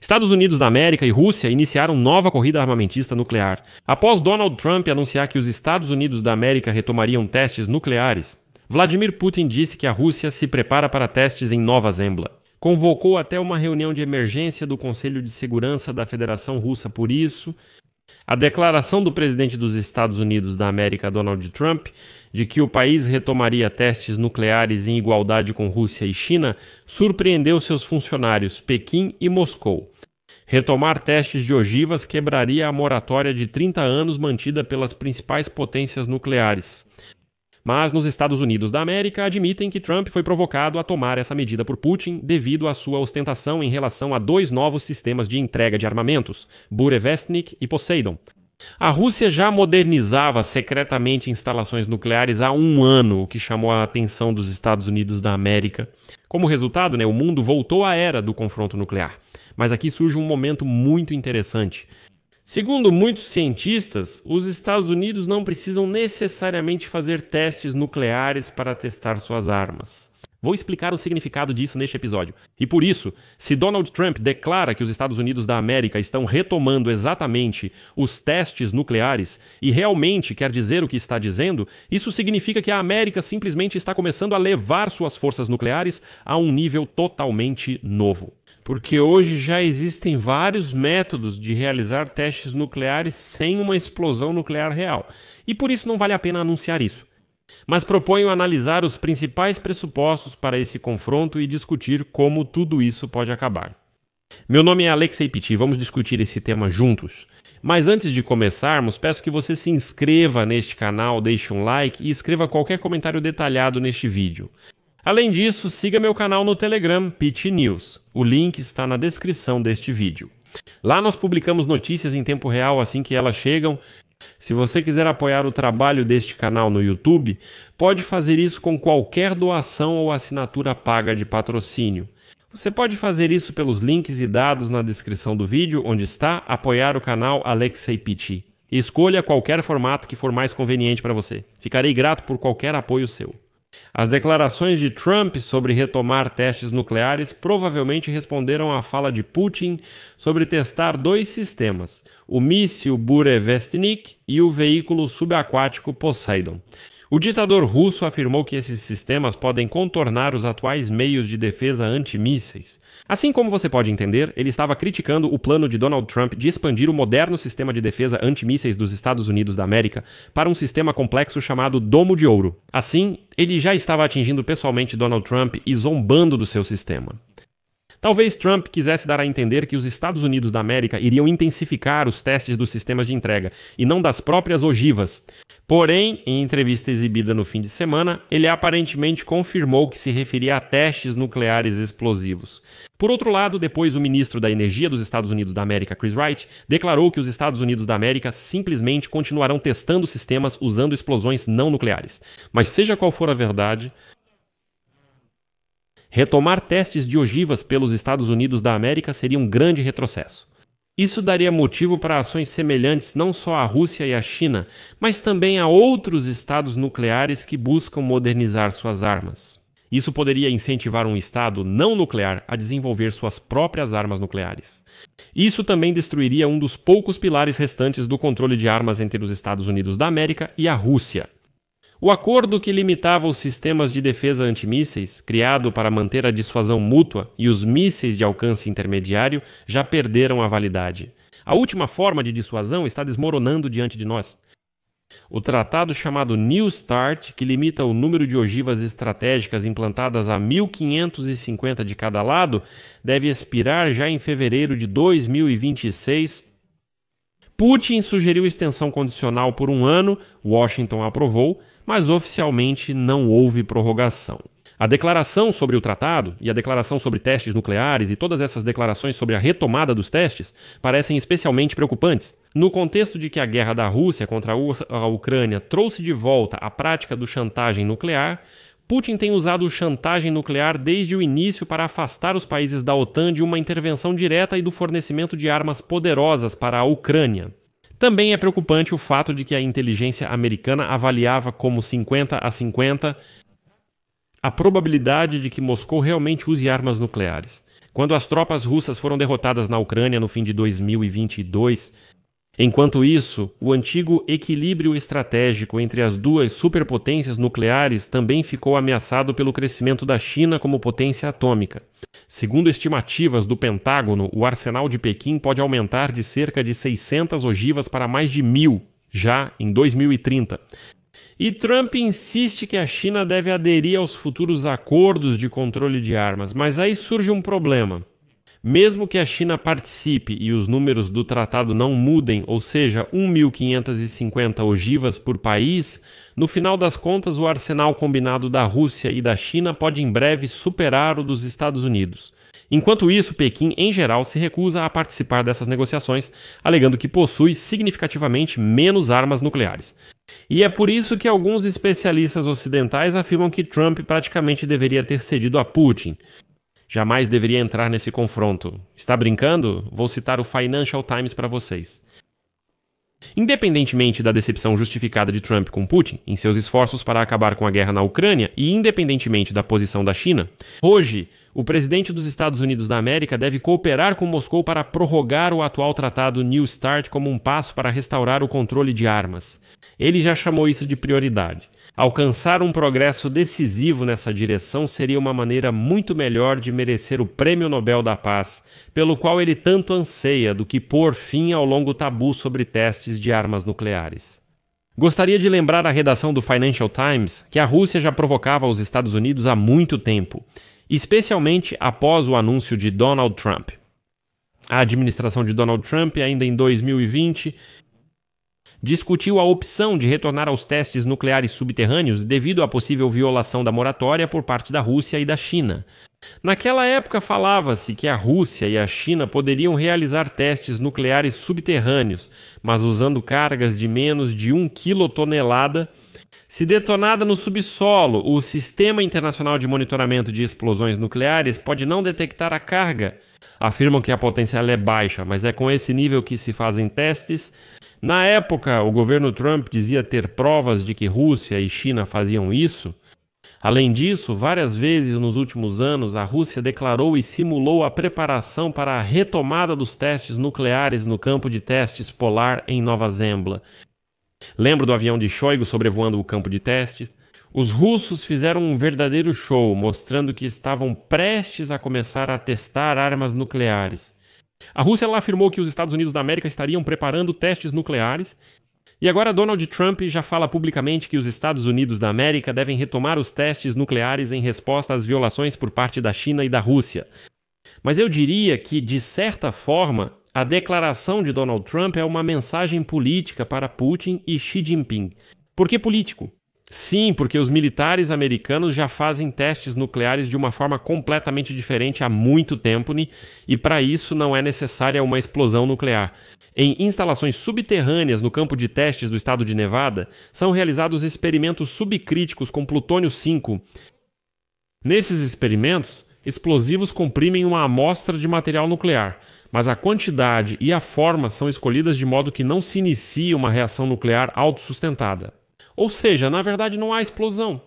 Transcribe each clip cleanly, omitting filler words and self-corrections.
Estados Unidos da América e Rússia iniciaram nova corrida armamentista nuclear. Após Donald Trump anunciar que os Estados Unidos da América retomariam testes nucleares, Vladimir Putin disse que a Rússia se prepara para testes em Nova Zembla. Convocou até uma reunião de emergência do Conselho de Segurança da Federação Russa por isso. A declaração do presidente dos Estados Unidos da América, Donald Trump, de que o país retomaria testes nucleares em igualdade com Rússia e China, surpreendeu seus funcionários Pequim e Moscou. Retomar testes de ogivas quebraria a moratória de 30 anos mantida pelas principais potências nucleares. Mas nos Estados Unidos da América admitem que Trump foi provocado a tomar essa medida por Putin devido à sua ostentação em relação a 2 novos sistemas de entrega de armamentos, Burevestnik e Poseidon. A Rússia já modernizava secretamente instalações nucleares há 1 ano, o que chamou a atenção dos Estados Unidos da América. Como resultado, o mundo voltou à era do confronto nuclear. Mas aqui surge um momento muito interessante. Segundo muitos cientistas, os Estados Unidos não precisam necessariamente fazer testes nucleares para testar suas armas. Vou explicar o significado disso neste episódio. E por isso, se Donald Trump declara que os Estados Unidos da América estão retomando exatamente os testes nucleares e realmente quer dizer o que está dizendo, isso significa que a América simplesmente está começando a levar suas forças nucleares a um nível totalmente novo. Porque hoje já existem vários métodos de realizar testes nucleares sem uma explosão nuclear real. E por isso não vale a pena anunciar isso. Mas proponho analisar os principais pressupostos para esse confronto e discutir como tudo isso pode acabar. Meu nome é Alexei Pitti, vamos discutir esse tema juntos. Mas antes de começarmos, peço que você se inscreva neste canal, deixe um like e escreva qualquer comentário detalhado neste vídeo. Além disso, siga meu canal no Telegram, Pitti News. O link está na descrição deste vídeo. Lá nós publicamos notícias em tempo real assim que elas chegam. Se você quiser apoiar o trabalho deste canal no YouTube, pode fazer isso com qualquer doação ou assinatura paga de patrocínio. Você pode fazer isso pelos links e dados na descrição do vídeo, onde está apoiar o canal Alexei Pitti. Escolha qualquer formato que for mais conveniente para você. Ficarei grato por qualquer apoio seu. As declarações de Trump sobre retomar testes nucleares provavelmente responderam à fala de Putin sobre testar 2 sistemas, o míssil Burevestnik e o veículo subaquático Poseidon. O ditador russo afirmou que esses sistemas podem contornar os atuais meios de defesa antimísseis. Assim como você pode entender, ele estava criticando o plano de Donald Trump de expandir o moderno sistema de defesa antimísseis dos Estados Unidos da América para um sistema complexo chamado Domo de Ouro. Assim, ele já estava atingindo pessoalmente Donald Trump e zombando do seu sistema. Talvez Trump quisesse dar a entender que os Estados Unidos da América iriam intensificar os testes dos sistemas de entrega e não das próprias ogivas. Porém, em entrevista exibida no fim de semana, ele aparentemente confirmou que se referia a testes nucleares explosivos. Por outro lado, depois o ministro da Energia dos Estados Unidos da América, Chris Wright, declarou que os Estados Unidos da América simplesmente continuarão testando sistemas usando explosões não nucleares. Mas seja qual for a verdade, retomar testes de ogivas pelos Estados Unidos da América seria um grande retrocesso. Isso daria motivo para ações semelhantes não só à Rússia e à China, mas também a outros estados nucleares que buscam modernizar suas armas. Isso poderia incentivar um estado não nuclear a desenvolver suas próprias armas nucleares. Isso também destruiria um dos poucos pilares restantes do controle de armas entre os Estados Unidos da América e a Rússia. O acordo que limitava os sistemas de defesa antimísseis, criado para manter a dissuasão mútua, e os mísseis de alcance intermediário já perderam a validade. A última forma de dissuasão está desmoronando diante de nós. O tratado chamado New START, que limita o número de ogivas estratégicas implantadas a 1.550 de cada lado, deve expirar já em fevereiro de 2026. Putin sugeriu extensão condicional por 1 ano, Washington aprovou, mas oficialmente não houve prorrogação. A declaração sobre o tratado e a declaração sobre testes nucleares e todas essas declarações sobre a retomada dos testes parecem especialmente preocupantes. No contexto de que a guerra da Rússia contra a Ucrânia trouxe de volta a prática do chantagem nuclear, Putin tem usado chantagem nuclear desde o início para afastar os países da OTAN de uma intervenção direta e do fornecimento de armas poderosas para a Ucrânia. Também é preocupante o fato de que a inteligência americana avaliava como 50-50 a probabilidade de que Moscou realmente use armas nucleares. quando as tropas russas foram derrotadas na Ucrânia no fim de 2022. Enquanto isso, o antigo equilíbrio estratégico entre as duas superpotências nucleares também ficou ameaçado pelo crescimento da China como potência atômica. Segundo estimativas do Pentágono, o arsenal de Pequim pode aumentar de cerca de 600 ogivas para mais de 1.000, já em 2030. E Trump insiste que a China deve aderir aos futuros acordos de controle de armas, mas aí surge um problema. Mesmo que a China participe e os números do tratado não mudem, ou seja, 1.550 ogivas por país, no final das contas o arsenal combinado da Rússia e da China pode em breve superar o dos Estados Unidos. Enquanto isso, Pequim, em geral, se recusa a participar dessas negociações, alegando que possui significativamente menos armas nucleares. E é por isso que alguns especialistas ocidentais afirmam que Trump praticamente deveria ter cedido a Putin. Jamais deveria entrar nesse confronto. Está brincando? Vou citar o Financial Times para vocês. Independentemente da decepção justificada de Trump com Putin em seus esforços para acabar com a guerra na Ucrânia e independentemente da posição da China, hoje, o presidente dos Estados Unidos da América deve cooperar com Moscou para prorrogar o atual tratado New START como um passo para restaurar o controle de armas. Ele já chamou isso de prioridade. Alcançar um progresso decisivo nessa direção seria uma maneira muito melhor de merecer o Prêmio Nobel da Paz, pelo qual ele tanto anseia, do que pôr fim ao longo tabu sobre testes de armas nucleares. Gostaria de lembrar à redação do Financial Times que a Rússia já provocava os Estados Unidos há muito tempo, especialmente após o anúncio de Donald Trump. A administração de Donald Trump, ainda em 2020, discutiu a opção de retornar aos testes nucleares subterrâneos devido à possível violação da moratória por parte da Rússia e da China. Naquela época falava-se que a Rússia e a China poderiam realizar testes nucleares subterrâneos, mas usando cargas de menos de 1 quilotonelada. Se detonada no subsolo, o Sistema Internacional de Monitoramento de Explosões Nucleares pode não detectar a carga. Afirmam que a potência é baixa, mas é com esse nível que se fazem testes. Na época, o governo Trump dizia ter provas de que Rússia e China faziam isso. Além disso, várias vezes nos últimos anos, a Rússia declarou e simulou a preparação para a retomada dos testes nucleares no campo de testes polar em Nova Zembla. Lembra do avião de Shoigu sobrevoando o campo de testes? Os russos fizeram um verdadeiro show, mostrando que estavam prestes a começar a testar armas nucleares. A Rússia lá afirmou que os Estados Unidos da América estariam preparando testes nucleares, e agora Donald Trump já fala publicamente que os Estados Unidos da América devem retomar os testes nucleares em resposta às violações por parte da China e da Rússia. Mas eu diria que, de certa forma, a declaração de Donald Trump é uma mensagem política para Putin e Xi Jinping. Por que político? Sim, porque os militares americanos já fazem testes nucleares de uma forma completamente diferente há muito tempo, e para isso não é necessária uma explosão nuclear. Em instalações subterrâneas no campo de testes do estado de Nevada, são realizados experimentos subcríticos com plutônio 5. Nesses experimentos, explosivos comprimem uma amostra de material nuclear, mas a quantidade e a forma são escolhidas de modo que não se inicie uma reação nuclear autossustentada. Ou seja, na verdade não há explosão.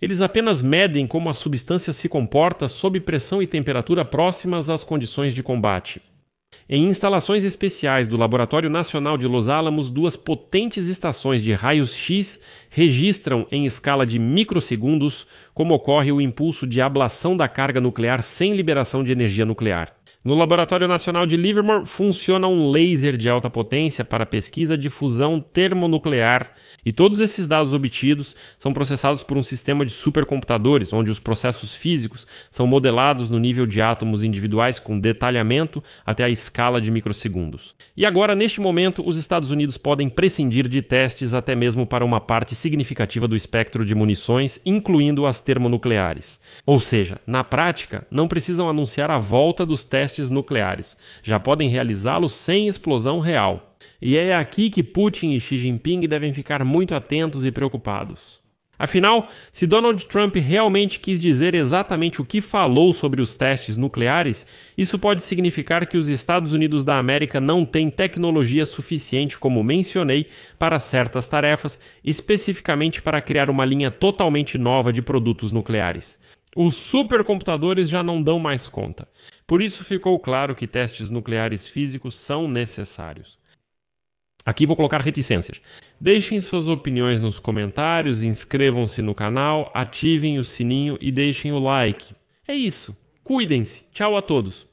Eles apenas medem como a substância se comporta sob pressão e temperatura próximas às condições de combate. Em instalações especiais do Laboratório Nacional de Los Alamos, 2 potentes estações de raios-x registram em escala de microsegundos como ocorre o impulso de ablação da carga nuclear sem liberação de energia nuclear. No Laboratório Nacional de Livermore funciona um laser de alta potência para pesquisa de fusão termonuclear, e todos esses dados obtidos são processados por um sistema de supercomputadores, onde os processos físicos são modelados no nível de átomos individuais com detalhamento até a escala de microsegundos. E agora, neste momento, os Estados Unidos podem prescindir de testes até mesmo para uma parte significativa do espectro de munições, incluindo as termonucleares. Ou seja, na prática, não precisam anunciar a volta dos testes nucleares, já podem realizá-los sem explosão real. E é aqui que Putin e Xi Jinping devem ficar muito atentos e preocupados. Afinal, se Donald Trump realmente quis dizer exatamente o que falou sobre os testes nucleares, isso pode significar que os Estados Unidos da América não têm tecnologia suficiente, como mencionei, para certas tarefas, especificamente para criar uma linha totalmente nova de produtos nucleares. Os supercomputadores já não dão mais conta. Por isso ficou claro que testes nucleares físicos são necessários. Aqui vou colocar reticências. Deixem suas opiniões nos comentários, inscrevam-se no canal, ativem o sininho e deixem o like. É isso. Cuidem-se. Tchau a todos.